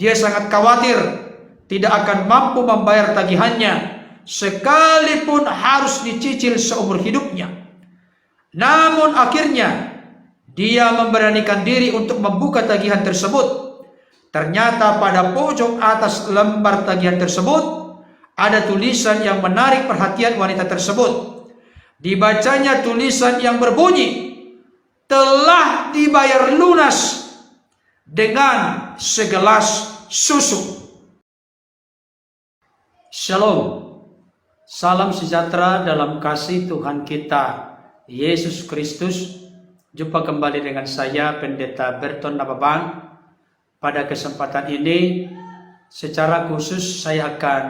Dia sangat khawatir tidak akan mampu membayar tagihannya, sekalipun harus dicicil seumur hidupnya. Namun akhirnya dia memberanikan diri untuk membuka tagihan tersebut. Ternyata pada pojok atas lembar tagihan tersebut ada tulisan yang menarik perhatian wanita tersebut. Dibacanya tulisan yang berbunyi, "Telah dibayar lunas dengan segelas susu." Shalom. Salam sejahtera dalam kasih Tuhan kita Yesus Kristus. Jumpa kembali dengan saya, Pendeta Berton Nababang. Pada kesempatan ini secara khusus saya akan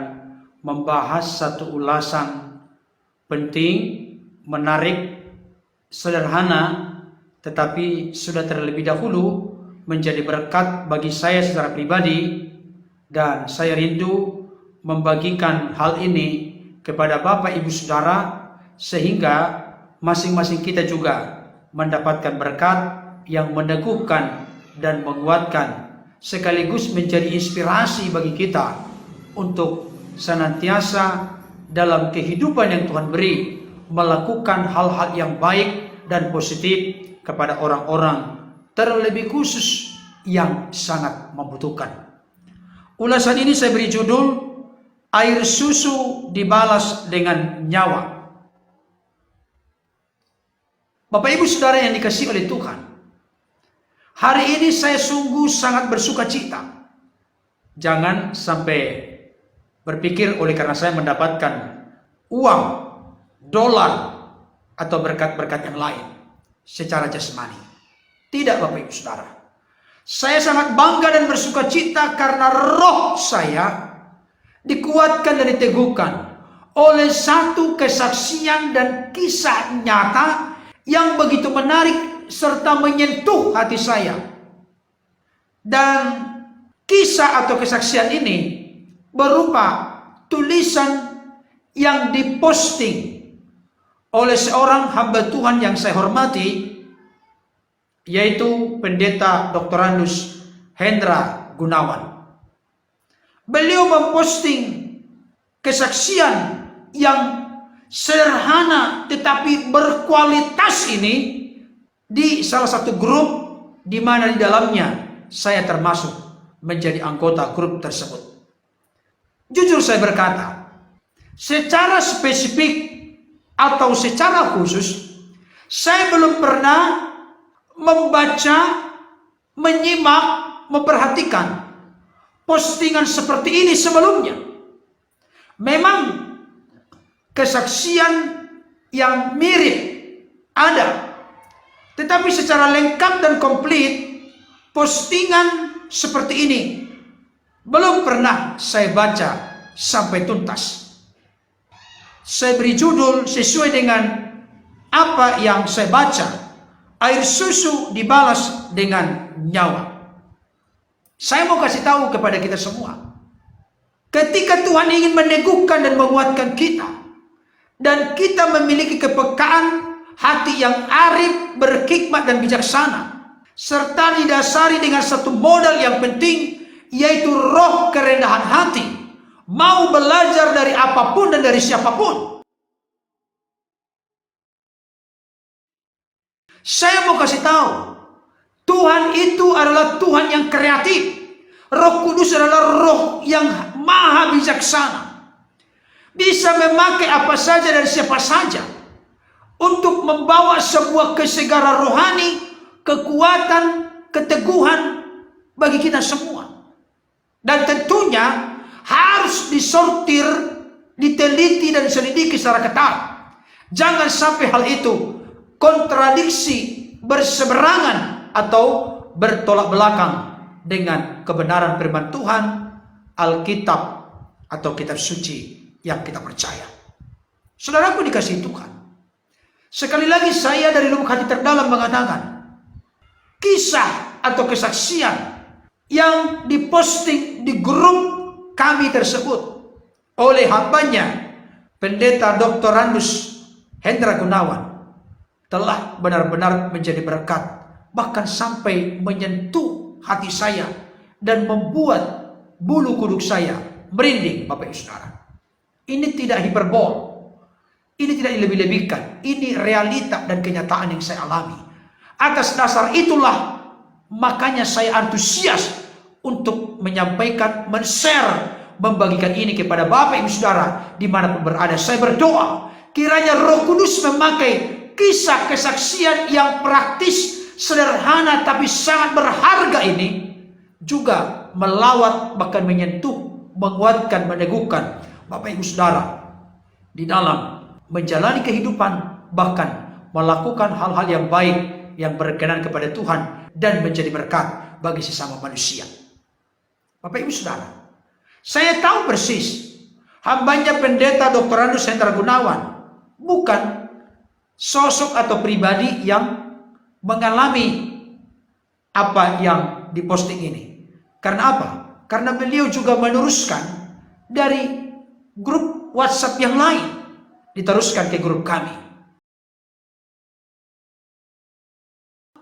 membahas satu ulasan penting, menarik, sederhana, tetapi sudah terlebih dahulu menjadi berkat bagi saya secara pribadi, dan saya rindu membagikan hal ini kepada Bapak Ibu Saudara sehingga masing-masing kita juga mendapatkan berkat yang meneguhkan dan menguatkan, sekaligus menjadi inspirasi bagi kita untuk senantiasa dalam kehidupan yang Tuhan beri melakukan hal-hal yang baik dan positif kepada orang-orang, terlebih khusus yang sangat membutuhkan. Ulasan ini saya beri judul, air susu dibalas dengan nyawa. Bapak Ibu Saudara yang dikasihi oleh Tuhan, hari ini saya sungguh sangat bersuka cita. Jangan sampai berpikir oleh karena saya mendapatkan uang, dolar, atau berkat-berkat yang lain secara jasmani. Tidak, Bapak Ibu Saudara. Saya sangat bangga dan bersuka cita karena roh saya dikuatkan dan diteguhkan oleh satu kesaksian dan kisah nyata yang begitu menarik serta menyentuh hati saya. Dan kisah atau kesaksian ini berupa tulisan yang diposting oleh seorang hamba Tuhan yang saya hormati, yaitu Pendeta Dr. Hendra Gunawan. Beliau memposting kesaksian yang sederhana tetapi berkualitas ini di salah satu grup di mana di dalamnya saya termasuk menjadi anggota grup tersebut. Jujur saya berkata, secara spesifik atau secara khusus saya belum pernah membaca, menyimak, memperhatikan postingan seperti ini sebelumnya. Memang kesaksian yang mirip ada, tetapi secara lengkap dan komplit postingan seperti ini belum pernah saya baca sampai tuntas. Saya beri judul sesuai dengan apa yang saya baca, air susu dibalas dengan nyawa. Saya mau kasih tahu kepada kita semua, ketika Tuhan ingin meneguhkan dan menguatkan kita, dan kita memiliki kepekaan hati yang arif, berhikmat dan bijaksana, serta didasari dengan satu modal yang penting, yaitu roh kerendahan hati, mau belajar dari apapun dan dari siapapun. Saya mau kasih tahu, Tuhan itu adalah Tuhan yang kreatif. Roh Kudus adalah roh yang maha bijaksana. Bisa memakai apa saja dan siapa saja untuk membawa sebuah kesegaran rohani, kekuatan, keteguhan bagi kita semua. Dan tentunya harus disortir, diteliti dan diselidiki secara ketat. Jangan sampai hal itu kontradiksi, berseberangan atau bertolak belakang dengan kebenaran firman Tuhan, Alkitab atau kitab suci yang kita percaya. Saudaraku dikasihi Tuhan, sekali lagi saya dari lubuk hati terdalam mengatakan, kisah atau kesaksian yang diposting di grup kami tersebut oleh hambanya Pendeta Dr. Hendra Gunawan telah benar-benar menjadi berkat, bahkan sampai menyentuh hati saya dan membuat bulu kuduk saya merinding, Bapak Ibu Saudara. Ini tidak hiperbol. Ini tidak dilebih-lebihkan. Ini realita dan kenyataan yang saya alami. Atas dasar itulah makanya saya antusias untuk menyampaikan, men-share, membagikan ini kepada Bapak Ibu Saudara dimanapun berada. Saya berdoa kiranya Roh Kudus memakai kisah kesaksian yang praktis, sederhana tapi sangat berharga ini juga melawat, bahkan menyentuh, menguatkan, meneguhkan Bapak Ibu Saudara di dalam menjalani kehidupan, bahkan melakukan hal-hal yang baik yang berkenan kepada Tuhan dan menjadi berkat bagi sesama manusia. Bapak Ibu Saudara, saya tahu persis hambanya Pendeta Dr. Andus Hendra Gunawan bukan sosok atau pribadi yang mengalami apa yang diposting ini. Karena apa? Karena beliau juga meneruskan dari grup WhatsApp yang lain, diteruskan ke grup kami.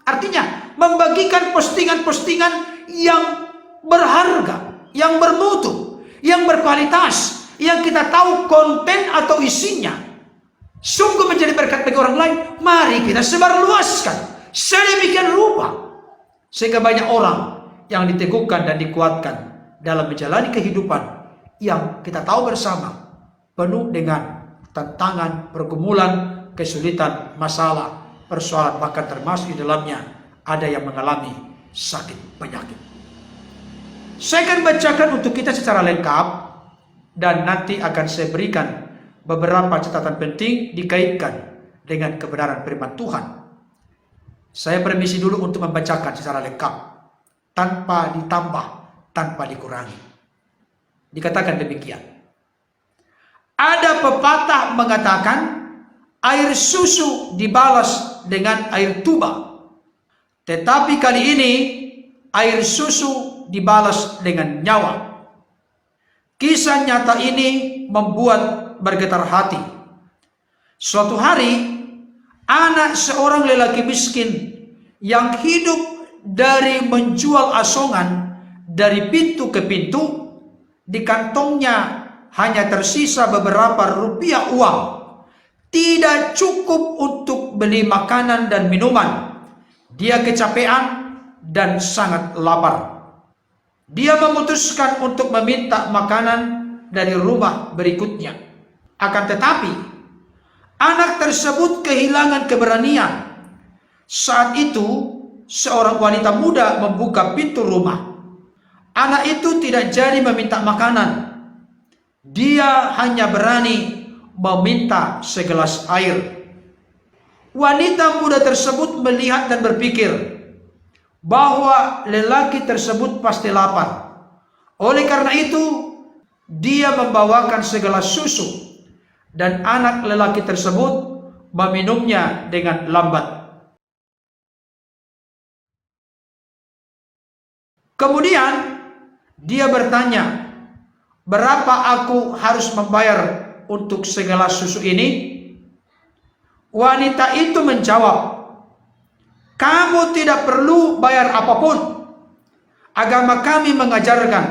Artinya membagikan postingan-postingan yang berharga, yang bermutu, yang berkualitas, yang kita tahu konten atau isinya sungguh menjadi berkat bagi orang lain. Mari kita sebarluaskan sedemikian rupa sehingga banyak orang yang diteguhkan dan dikuatkan dalam menjalani kehidupan yang kita tahu bersama penuh dengan tantangan, pergumulan, kesulitan, masalah, persoalan, bahkan termasuk di dalamnya ada yang mengalami sakit penyakit. Saya akan bacakan untuk kita secara lengkap dan nanti akan saya berikan beberapa catatan penting dikaitkan dengan kebenaran firman Tuhan. Saya permisi dulu untuk membacakan secara lengkap tanpa ditambah, tanpa dikurangi. Dikatakan demikian. Ada pepatah mengatakan air susu dibalas dengan air tuba. Tetapi kali ini air susu dibalas dengan nyawa. Kisah nyata ini membuat bergetar hati. Suatu hari, anak seorang lelaki miskin yang hidup dari menjual asongan dari pintu ke pintu, di kantongnya hanya tersisa beberapa rupiah uang. Tidak cukup untuk beli makanan dan minuman. Dia kecapean dan sangat lapar. Dia memutuskan untuk meminta makanan dari rumah berikutnya. Akan tetapi, anak tersebut kehilangan keberanian. Saat itu, seorang wanita muda membuka pintu rumah. Anak itu tidak jadi meminta makanan. Dia hanya berani meminta segelas air. Wanita muda tersebut melihat dan berpikir bahwa lelaki tersebut pasti lapar. Oleh karena itu, dia membawakan segelas susu dan anak lelaki tersebut meminumnya dengan lambat. Kemudian dia bertanya, "Berapa aku harus membayar untuk segelas susu ini?" Wanita itu menjawab, "Kamu tidak perlu bayar apapun. Agama kami mengajarkan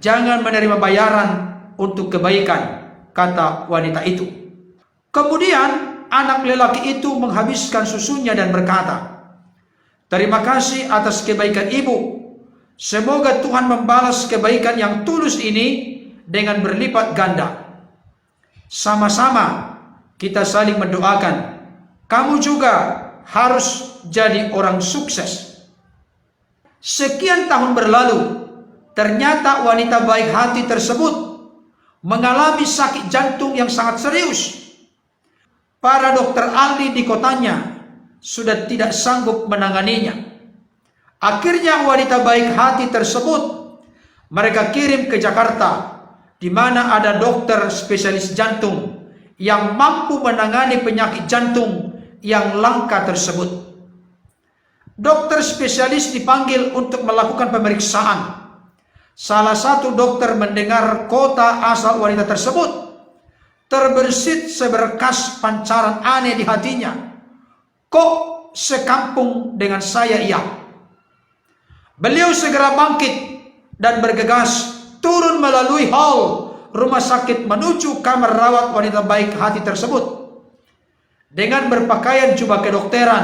jangan menerima bayaran untuk kebaikan," kata wanita itu. Kemudian anak lelaki itu menghabiskan susunya dan berkata, "Terima kasih atas kebaikan ibu. Semoga Tuhan membalas kebaikan yang tulus ini dengan berlipat ganda. Sama-sama kita saling mendoakan. Kamu juga harus jadi orang sukses." Sekian tahun berlalu, ternyata wanita baik hati tersebut mengalami sakit jantung yang sangat serius. Para dokter ahli di kotanya sudah tidak sanggup menanganinya. Akhirnya wanita baik hati tersebut mereka kirim ke Jakarta, di mana ada dokter spesialis jantung yang mampu menangani penyakit jantung yang langka tersebut. Dokter spesialis dipanggil untuk melakukan pemeriksaan. Salah satu dokter mendengar kota asal wanita tersebut. Terbersit seberkas pancaran aneh di hatinya. Kok sekampung dengan saya ia? Beliau segera bangkit dan bergegas turun melalui hall rumah sakit menuju kamar rawat wanita baik hati tersebut. Dengan berpakaian jubah kedokteran,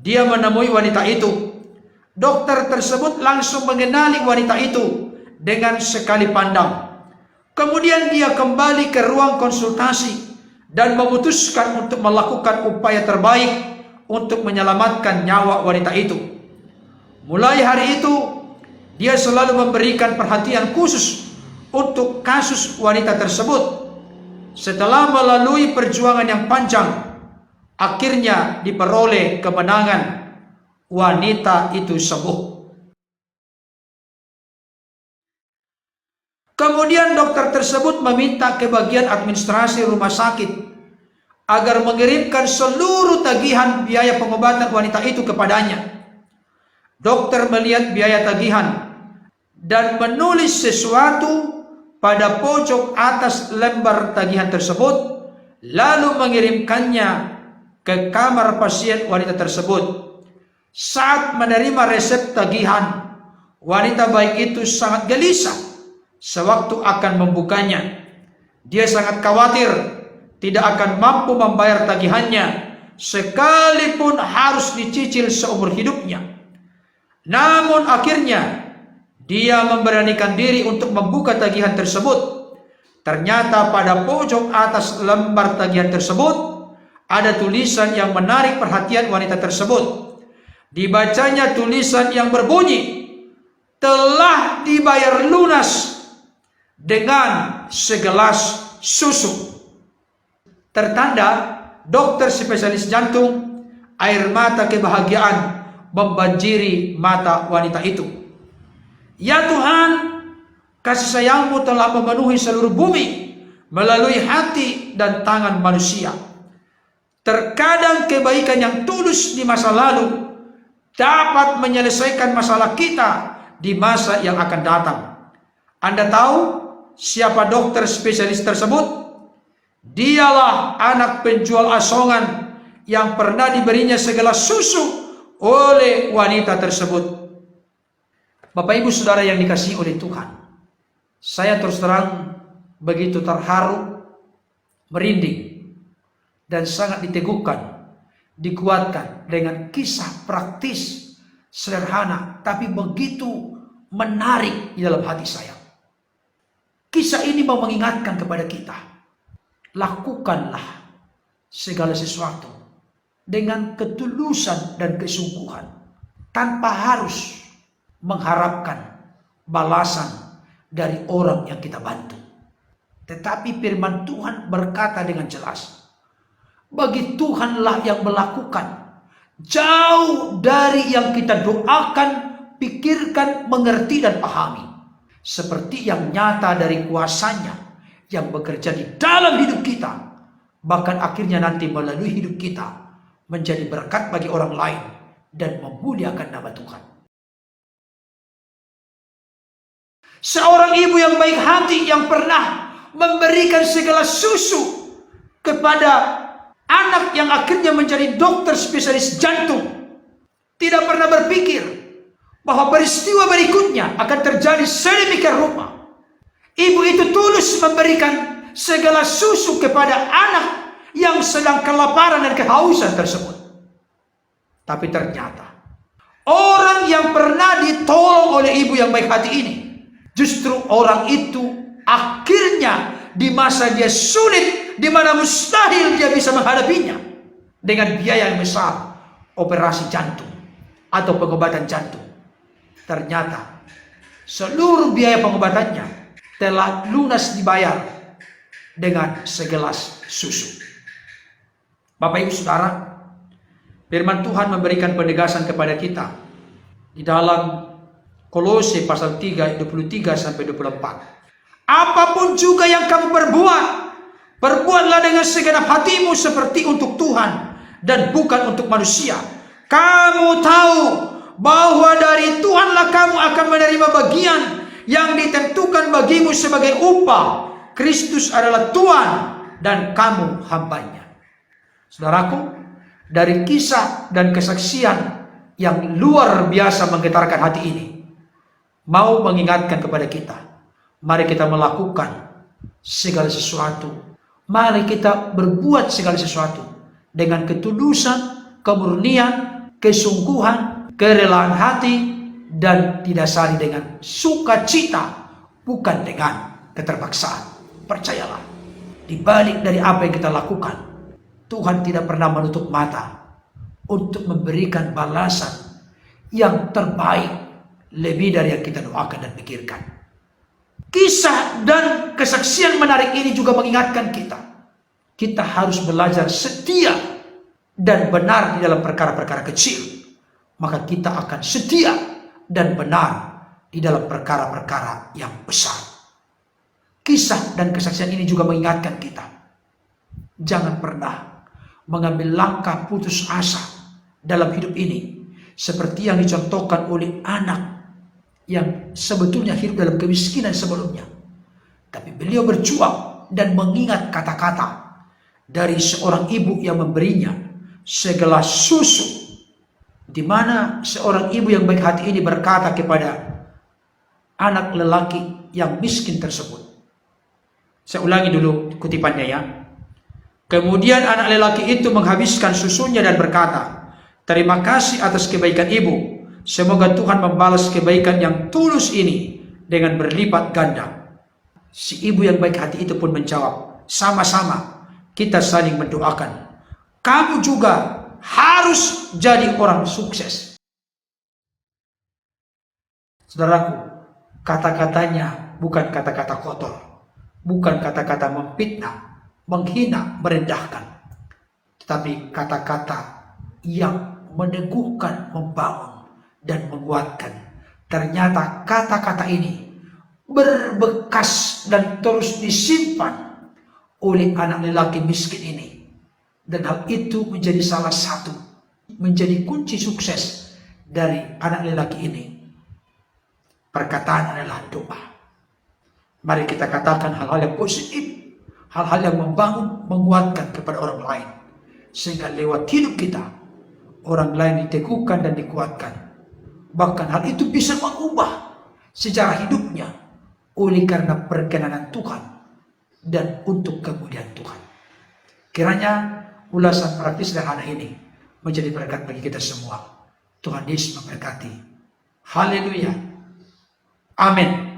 dia menemui wanita itu. Dokter tersebut langsung mengenali wanita itu dengan sekali pandang. Kemudian dia kembali ke ruang konsultasi dan memutuskan untuk melakukan upaya terbaik untuk menyelamatkan nyawa wanita itu. Mulai hari itu, dia selalu memberikan perhatian khusus untuk kasus wanita tersebut. Setelah melalui perjuangan yang panjang, akhirnya diperoleh kemenangan. Wanita itu sembuh. Kemudian dokter tersebut meminta ke bagian administrasi rumah sakit agar mengirimkan seluruh tagihan biaya pengobatan wanita itu kepadanya. Dokter melihat biaya tagihan dan menulis sesuatu pada pojok atas lembar tagihan tersebut, lalu mengirimkannya ke kamar pasien wanita tersebut. Saat menerima resep tagihan, wanita baik itu sangat gelisah sewaktu akan membukanya. Dia sangat khawatir tidak akan mampu membayar tagihannya, sekalipun harus dicicil seumur hidupnya. Namun akhirnya dia memberanikan diri untuk membuka tagihan tersebut. Ternyata pada pojok atas lembar tagihan tersebut ada tulisan yang menarik perhatian wanita tersebut. Dibacanya tulisan yang berbunyi, "Telah dibayar lunas dengan segelas susu." Tertanda dokter spesialis jantung, air mata kebahagiaan membanjiri mata wanita itu. Ya Tuhan, kasih sayang-Mu telah memenuhi seluruh bumi melalui hati dan tangan manusia. Terkadang kebaikan yang tulus di masa lalu dapat menyelesaikan masalah kita di masa yang akan datang. Anda tahu siapa dokter spesialis tersebut? Dialah anak penjual asongan yang pernah diberinya segelas susu oleh wanita tersebut. Bapak Ibu Saudara yang dikasihi oleh Tuhan, saya terus terang begitu terharu, merinding, dan sangat diteguhkan, dikuatkan dengan kisah praktis, sederhana, tapi begitu menarik di dalam hati saya. Kisah ini mau mengingatkan kepada kita, lakukanlah segala sesuatu dengan ketulusan dan kesungguhan, tanpa harus mengharapkan balasan dari orang yang kita bantu. Tetapi firman Tuhan berkata dengan jelas, bagi Tuhanlah yang melakukan, jauh dari yang kita doakan, pikirkan, mengerti, dan pahami. Seperti yang nyata dari kuasanya yang bekerja di dalam hidup kita, bahkan akhirnya nanti melalui hidup kita menjadi berkat bagi orang lain dan memuliakan nama Tuhan. Seorang ibu yang baik hati yang pernah memberikan segala susu kepada anak yang akhirnya menjadi dokter spesialis jantung, tidak pernah berpikir bahwa peristiwa berikutnya akan terjadi sedemikian rupa. Ibu itu tulus memberikan segala susu kepada anak yang sedang kelaparan dan kehausan tersebut. Tapi ternyata orang yang pernah ditolong oleh ibu yang baik hati ini, justru orang itu akhirnya di masa dia sulit, di mana mustahil dia bisa menghadapinya, dengan biaya yang besar, operasi jantung atau pengobatan jantung. Ternyata seluruh biaya pengobatannya telah lunas dibayar dengan segelas susu. Bapak Ibu Saudara, firman Tuhan memberikan penegasan kepada kita di dalam Kolose pasal 3 ayat 23 sampai 24. Apapun juga yang kamu perbuat, perbuatlah dengan segenap hatimu seperti untuk Tuhan dan bukan untuk manusia. Kamu tahu bahwa dari Tuhanlah kamu akan menerima bagian yang ditentukan bagimu sebagai upah. Kristus adalah Tuhan dan kamu hambanya. Saudaraku, dari kisah dan kesaksian yang luar biasa menggetarkan hati ini, mau mengingatkan kepada kita Mari kita melakukan segala sesuatu. Mari kita berbuat segala sesuatu dengan ketulusan, kemurnian, kesungguhan, kerelaan hati, dan didasari dengan sukacita, bukan dengan keterpaksaan. Percayalah, di balik dari apa yang kita lakukan, Tuhan tidak pernah menutup mata untuk memberikan balasan yang terbaik, lebih dari yang kita doakan dan pikirkan. Kisah dan kesaksian menarik ini juga mengingatkan kita harus belajar setia dan benar di dalam perkara-perkara kecil, maka kita akan setia dan benar di dalam perkara-perkara yang besar. Kisah dan kesaksian ini juga mengingatkan kita, jangan pernah mengambil langkah putus asa dalam hidup ini, seperti yang dicontohkan oleh anak yang sebetulnya hidup dalam kemiskinan sebelumnya. Tapi beliau berjuang dan mengingat kata-kata dari seorang ibu yang memberinya segelas susu, di mana seorang ibu yang baik hati ini berkata kepada anak lelaki yang miskin tersebut. Saya ulangi dulu kutipannya ya. Kemudian anak lelaki itu menghabiskan susunya dan berkata, "Terima kasih atas kebaikan ibu. Semoga Tuhan membalas kebaikan yang tulus ini dengan berlipat ganda." Si ibu yang baik hati itu pun menjawab, "Sama-sama, kita saling mendoakan. Kamu juga harus jadi orang sukses." Saudaraku, kata-katanya bukan kata-kata kotor, bukan kata-kata memfitnah, menghina, merendahkan, tetapi kata-kata yang meneguhkan, membangun, dan menguatkan. Ternyata kata-kata ini berbekas dan terus disimpan oleh anak lelaki miskin ini. Dan hal itu menjadi salah satu, menjadi kunci sukses dari anak lelaki ini. Perkataan adalah doa. Mari kita katakan hal-hal yang positif, hal-hal yang membangun, menguatkan kepada orang lain, sehingga lewat hidup kita orang lain diteguhkan dan dikuatkan. Bahkan hal itu bisa mengubah sejarah hidupnya oleh karena perkenanan Tuhan dan untuk kemudian Tuhan. Kiranya ulasan praktis sederhana ini menjadi berkat bagi kita semua. Tuhan Yesus memberkati. Haleluya. Amin.